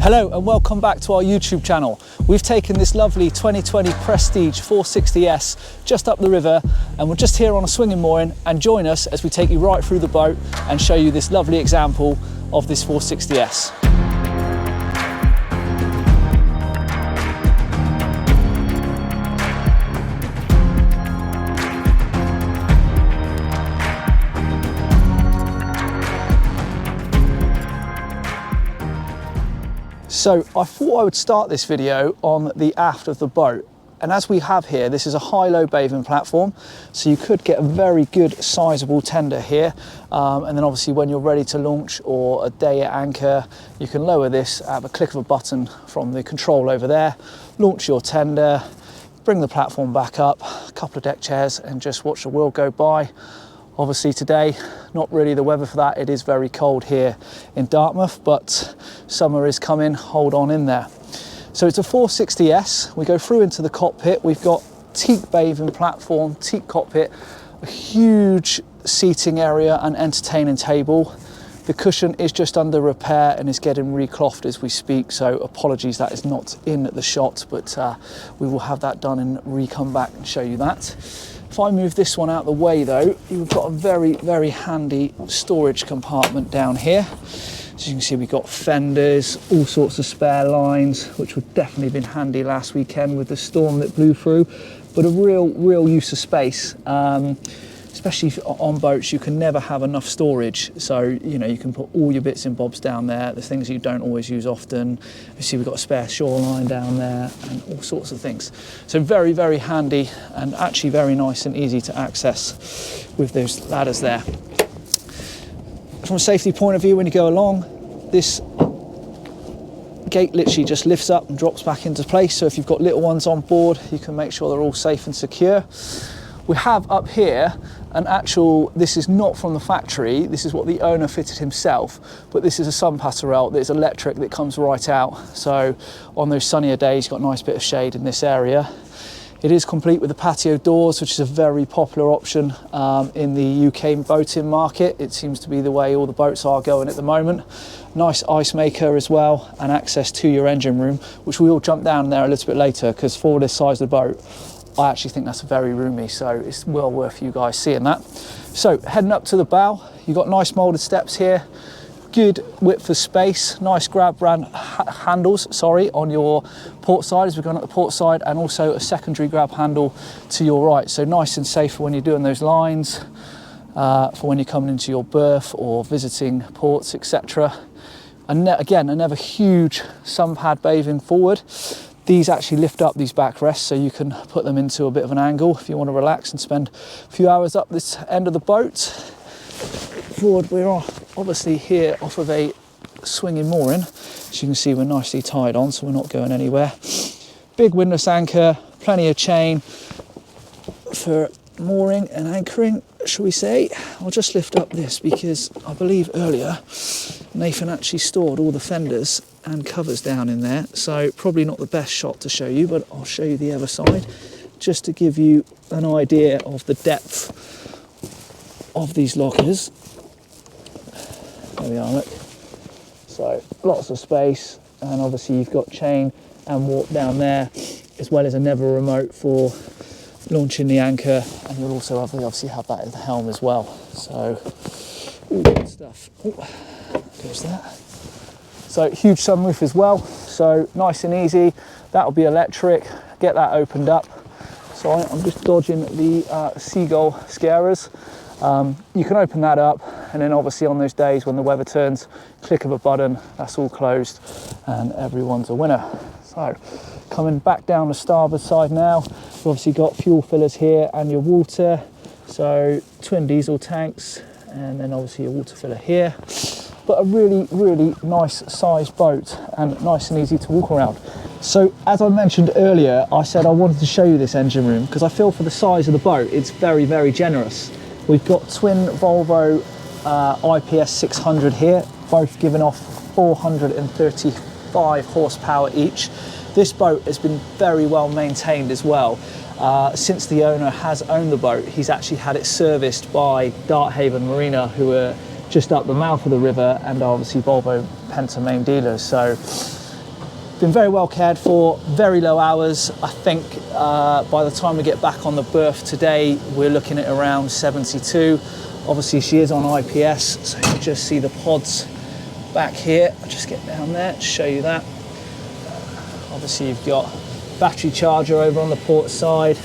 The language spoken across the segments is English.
Hello and welcome back to our YouTube channel. We've taken this lovely 2020 Prestige 460S just up the river and we're just here on a swinging mooring, and join us as we take you right through the boat and show you this lovely example of this 460S. So I thought I would start this video on the aft of the boat, and as we have here, this is a high-low bathing platform, so you could get a very good sizable tender here, and then obviously when you're ready to launch or a day at anchor, you can lower this at the click of a button from the control over there, launch your tender, bring the platform back up, a couple of deck chairs, and just watch the world go by. Obviously today, not really the weather for that. It is very cold here in Dartmouth, but summer is coming, hold on in there. So it's a 460S. We go through into the cockpit. We've got teak bathing platform, teak cockpit, a huge seating area and entertaining table. The cushion is just under repair and is getting reclothed as we speak, so apologies that is not in the shot, but we will have that done and re-come back and show you that. If I move this one out the way though, you've got a very, very handy storage compartment down here. As you can see, we've got fenders, all sorts of spare lines, which would definitely have been handy last weekend with the storm that blew through, but a real use of space. Especially on boats, you can never have enough storage. So, you know, you can put all your bits and bobs down there, the things you don't always use often. You see we've got a spare shoreline down there and all sorts of things. So very, very handy and actually very nice and easy to access with those ladders there. From a safety point of view, when you go along, this gate literally just lifts up and drops back into place. So if you've got little ones on board, you can make sure they're all safe and secure. We have up here an actual, this is not from the factory, this is what the owner fitted himself, but this is a sun passerelle that is electric that comes right out. So on those sunnier days, you've got a nice bit of shade in this area. It is complete with the patio doors, which is a very popular option in the UK boating market. It seems to be the way all the boats are going at the moment. Nice ice maker as well, and access to your engine room, which we will jump down there a little bit later, because for this size of the boat, I actually think that's very roomy, so it's well worth you guys seeing that. So heading up to the bow, you've got nice moulded steps here, good width of space, nice grab handles on your port side as we're going up the port side, and also a secondary grab handle to your right. So nice and safe for when you're doing those lines, for when you're coming into your berth or visiting ports, etc. And again, another huge sun pad bathing forward. These actually lift up these backrests, so you can put them into a bit of an angle if you want to relax and spend a few hours up this end of the boat. Forward, we're obviously here off of a swinging mooring. As you can see, we're nicely tied on, so we're not going anywhere. Big windlass anchor, plenty of chain for mooring and anchoring, shall we say. I'll just lift up this because I believe earlier Nathan actually stored all the fenders and covers down in there, so probably not the best shot to show you, but I'll show you the other side just to give you an idea of the depth of these lockers. There we are, look. So lots of space, and obviously you've got chain and warp down there, as well as another remote for launching the anchor, and you'll also obviously have that in the helm as well. So all good stuff. Goes that. So huge sunroof as well, so nice and easy. That'll be electric. Get that opened up. So I'm just dodging the seagull scarers. You can open that up, and then obviously on those days when the weather turns, click of a button, that's all closed and everyone's a winner. So coming back down the starboard side now, we've obviously got fuel fillers here and your water. So twin diesel tanks, and then obviously a water filler here. But a really, really nice sized boat and nice and easy to walk around. So as I mentioned earlier, I said I wanted to show you this engine room because I feel for the size of the boat, it's very, very generous. We've got twin Volvo IPS 600 here, both giving off 435 horsepower each. This boat has been very well maintained as well. Since the owner has owned the boat, he's actually had it serviced by Darthaven Marina, who are just up the mouth of the river and obviously Volvo Penta main dealers. So Been very well cared for, very low hours. I think by the time we get back on the berth today, we're looking at around 72. Obviously she is on IPS, so you can just see the pods back here. I'll just get down there to show you that. Obviously you've got battery charger over on the port side.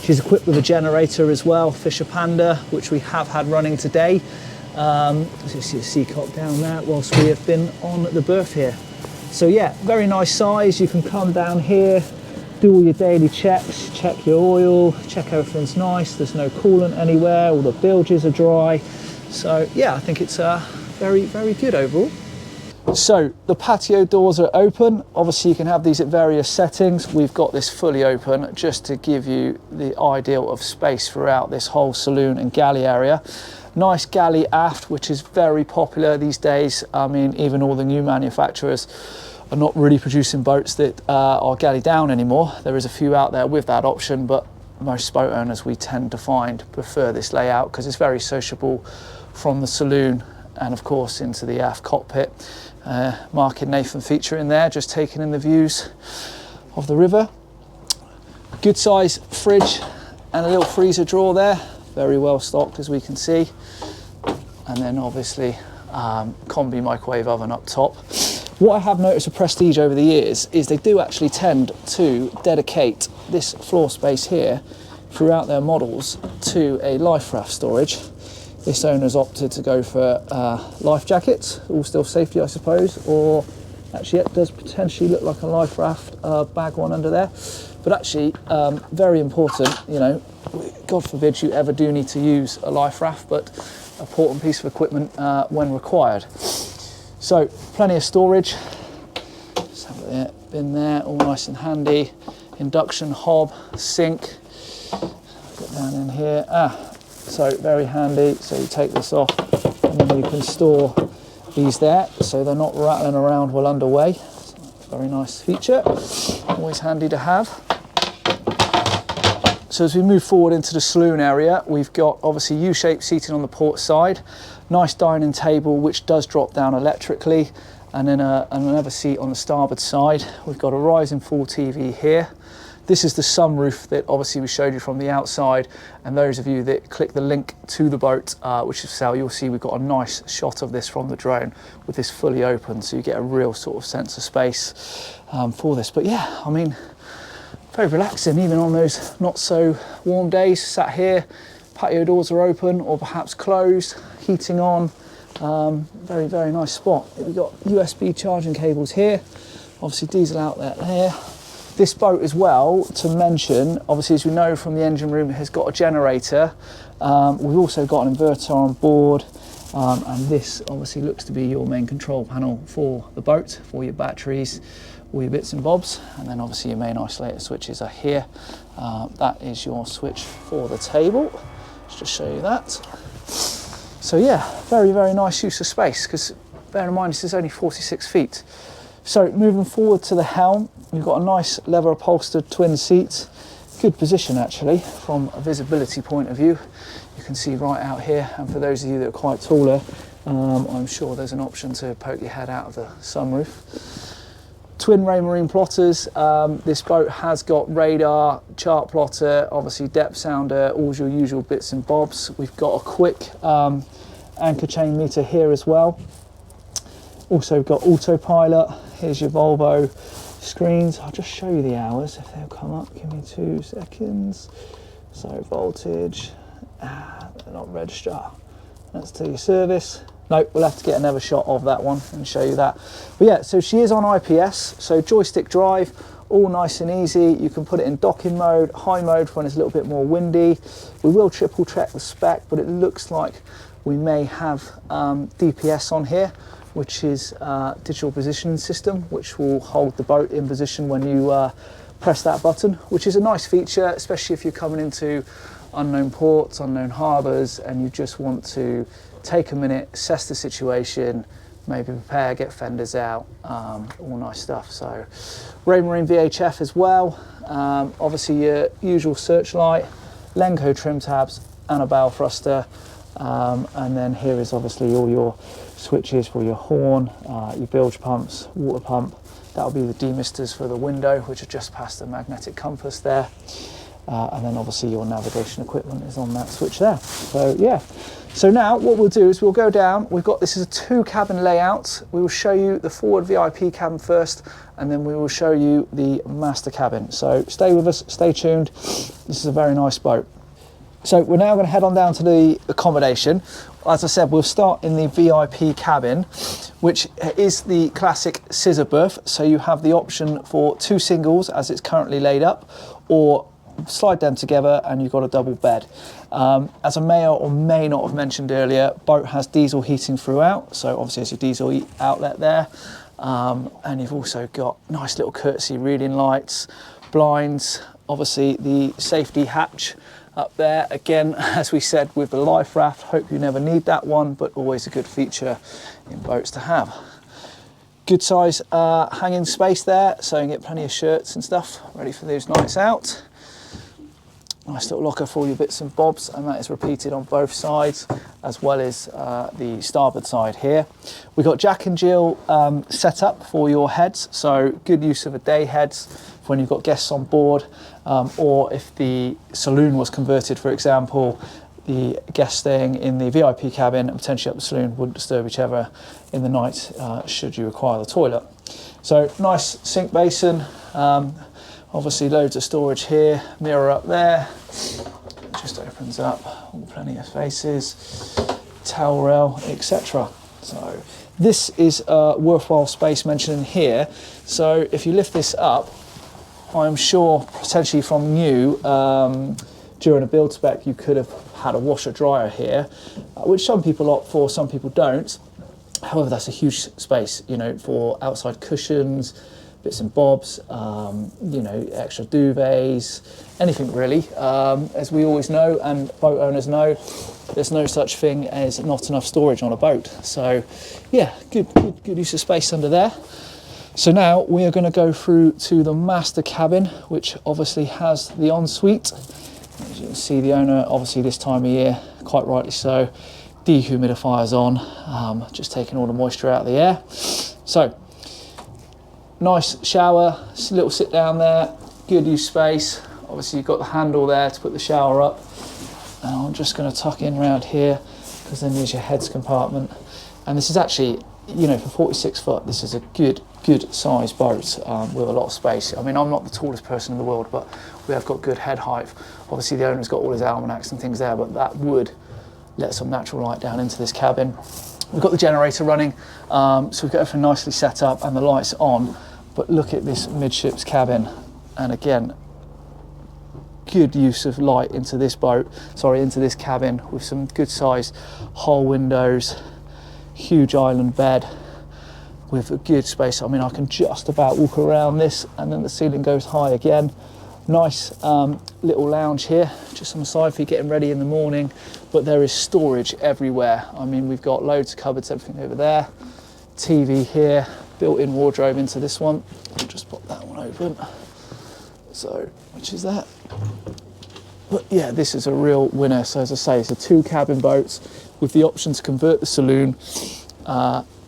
She's equipped with a generator as well, Fisher Panda, which we have had running today. So you see a seacock down there whilst we have been on the berth here. So yeah, very nice size. You can come down here, do all your daily checks, check your oil, check everything's nice. There's no coolant anywhere, all the bilges are dry. So yeah, I think it's very, very good overall. So the patio doors are open. Obviously you can have these at various settings. We've got this fully open just to give you the ideal of space throughout this whole saloon and galley area. Nice galley aft, which is very popular these days. I mean, even all the new manufacturers are not really producing boats that are galley down anymore. There is a few out there with that option, but most boat owners we tend to find prefer this layout because it's very sociable from the saloon and of course into the aft cockpit. Mark and Nathan feature in there, just taking in the views of the river. Good size fridge and a little freezer drawer there, very well stocked as we can see. And then obviously combi microwave oven up top. What I have noticed with Prestige over the years is they do actually tend to dedicate this floor space here throughout their models to a life raft storage. This owner's opted to go for life jackets, all still safety I suppose, or actually it does potentially look like a life raft bag one under there. But actually, very important, you know, God forbid you ever do need to use a life raft, but an important piece of equipment when required. So plenty of storage, just have it in there, all nice and handy. Induction hob, sink, get down in here. So very handy, so you take this off and then you can store these there so they're not rattling around while underway. Very nice feature, always handy to have. So as we move forward into the saloon area, we've got obviously U-shaped seating on the port side, nice dining table which does drop down electrically, and then another seat on the starboard side. We've got a rising full TV here. This is the sunroof that obviously we showed you from the outside, and those of you that click the link to the boat, which is for sale, you'll see we've got a nice shot of this from the drone with this fully open, so you get a real sort of sense of space for this. But yeah, I mean, very relaxing even on those not so warm days. Sat here, patio doors are open or perhaps closed, heating on. Very, very nice spot. We've got USB charging cables here, obviously diesel outlet there. This boat as well, to mention, obviously as we know from the engine room, it has got a generator. We've also got an inverter on board, and this obviously looks to be your main control panel for the boat, for your batteries, all your bits and bobs, and then obviously your main isolator switches are here. That is your switch for the table. Let's just show you that. So yeah, very, very nice use of space, because bear in mind this is only 46 feet. So moving forward to the helm, you've got a nice leather upholstered twin seat. Good position actually from a visibility point of view. You can see right out here, and for those of you that are quite taller, I'm sure there's an option to poke your head out of the sunroof. Twin Raymarine plotters. This boat has got radar, chart plotter, obviously depth sounder, all your usual bits and bobs. We've got a quick anchor chain meter here as well. Also got autopilot. Here's your Volvo screens. I'll just show you the hours if they'll come up. Give me 2 seconds. So voltage, they're not register. That's to your service. No, we'll have to get another shot of that one and show you that. But yeah, so she is on IPS, so joystick drive, all nice and easy. You can put it in docking mode, high mode when it's a little bit more windy. We will triple check the spec, but it looks like we may have DPS on here, which is digital positioning system, which will hold the boat in position when you press that button, which is a nice feature, especially if you're coming into unknown ports, unknown harbours, and you just want to take a minute, assess the situation, maybe prepare, get fenders out, all nice stuff. So Raymarine VHF as well, obviously your usual searchlight, Lenco trim tabs and a bow thruster, and then here is obviously all your switches for your horn, your bilge pumps, water pump, That'll be the demisters for the window, which are just past the magnetic compass there. And then obviously your navigation equipment is on that switch there. So yeah. So now what we'll do is we'll go down. We've got, this is a 2-cabin layout. We will show you the forward VIP cabin first, and then we will show you the master cabin. So stay with us, stay tuned. This is a very nice boat. So we're now going to head on down to the accommodation. As I said, we'll start in the VIP cabin, which is the classic scissor berth. So you have the option for 2 singles as it's currently laid up, or slide them together and you've got a double bed. As I may or may not have mentioned earlier, boat has diesel heating throughout, so obviously there's your diesel outlet there, and you've also got nice little courtesy reading lights, blinds, obviously the safety hatch up there. Again, as we said with the life raft, hope you never need that one, but always a good feature in boats to have. Good size hanging space there, so you can get plenty of shirts and stuff ready for those nights out. Nice little locker for all your bits and bobs, and that is repeated on both sides, as well as the starboard side here. We've got Jack and Jill set up for your heads, so good use of a day heads for when you've got guests on board, or if the saloon was converted, for example, the guests staying in the VIP cabin and potentially up the saloon wouldn't disturb each other in the night should you require the toilet. So nice sink basin. Obviously loads of storage here, mirror up there, just opens up, plenty of spaces, towel rail, etc. So this is a worthwhile space mentioning here. So if you lift this up, I'm sure potentially from new, during a build spec, you could have had a washer dryer here, which some people opt for, some people don't. However, that's a huge space, you know, for outside cushions, bits and bobs, you know, extra duvets, anything really. As we always know, and boat owners know, there's no such thing as not enough storage on a boat. So yeah, good use of space under there. So now we are going to go through to the master cabin, which obviously has the ensuite. As you can see, the owner, obviously this time of year, quite rightly so, dehumidifiers on, just taking all the moisture out of the air. So nice shower, little sit down there, good use space. Obviously you've got the handle there to put the shower up. And I'm just going to tuck in around here, because then there's your heads compartment. And this is actually, you know, for 46 foot, this is a good size boat with a lot of space. I mean, I'm not the tallest person in the world, but we have got good head height. Obviously the owner's got all his almanacs and things there, but that would let some natural light down into this cabin. We've got the generator running, so we've got everything nicely set up and the lights on. But look at this midships cabin, and again, good use of light into this boat, into this cabin, with some good sized hull windows, huge island bed with a good space. I mean, I can just about walk around this, and then the ceiling goes high again. Nice little lounge here, just on the side for you getting ready in the morning, but there is storage everywhere. I mean, we've got loads of cupboards, everything over there, TV here, built-in wardrobe into this one. I'll just pop that one open. So, which is that? But yeah, this is a real winner. So as I say, it's a 2-cabin boat with the option to convert the saloon,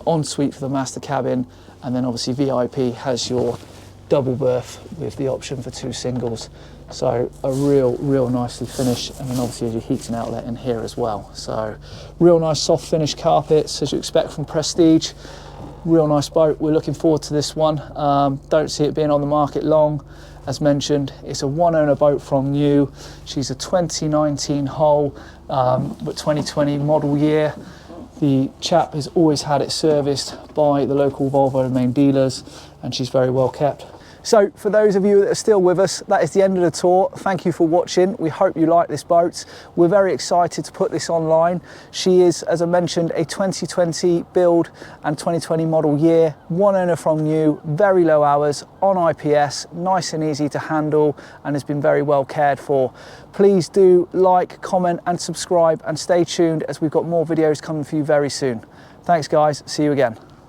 ensuite for the master cabin, and then obviously VIP has your double berth with the option for 2 singles. So a real nicely finished, and then obviously your heating outlet in here as well. So real nice soft finish carpets as you expect from Prestige. Real nice boat. We're looking forward to this one. Don't see it being on the market long. As mentioned, it's a 1-owner boat from new. She's a 2019 hull, but 2020 model year. The chap has always had it serviced by the local Volvo main dealers, and she's very well kept. So for those of you that are still with us, that is the end of the tour. Thank you for watching. We hope you like this boat. We're very excited to put this online. She is, as I mentioned, a 2020 build and 2020 model year, 1-owner from new, very low hours, on IPS, nice and easy to handle, and has been very well cared for. Please do like, comment and subscribe, and stay tuned as we've got more videos coming for you very soon. Thanks guys, see you again.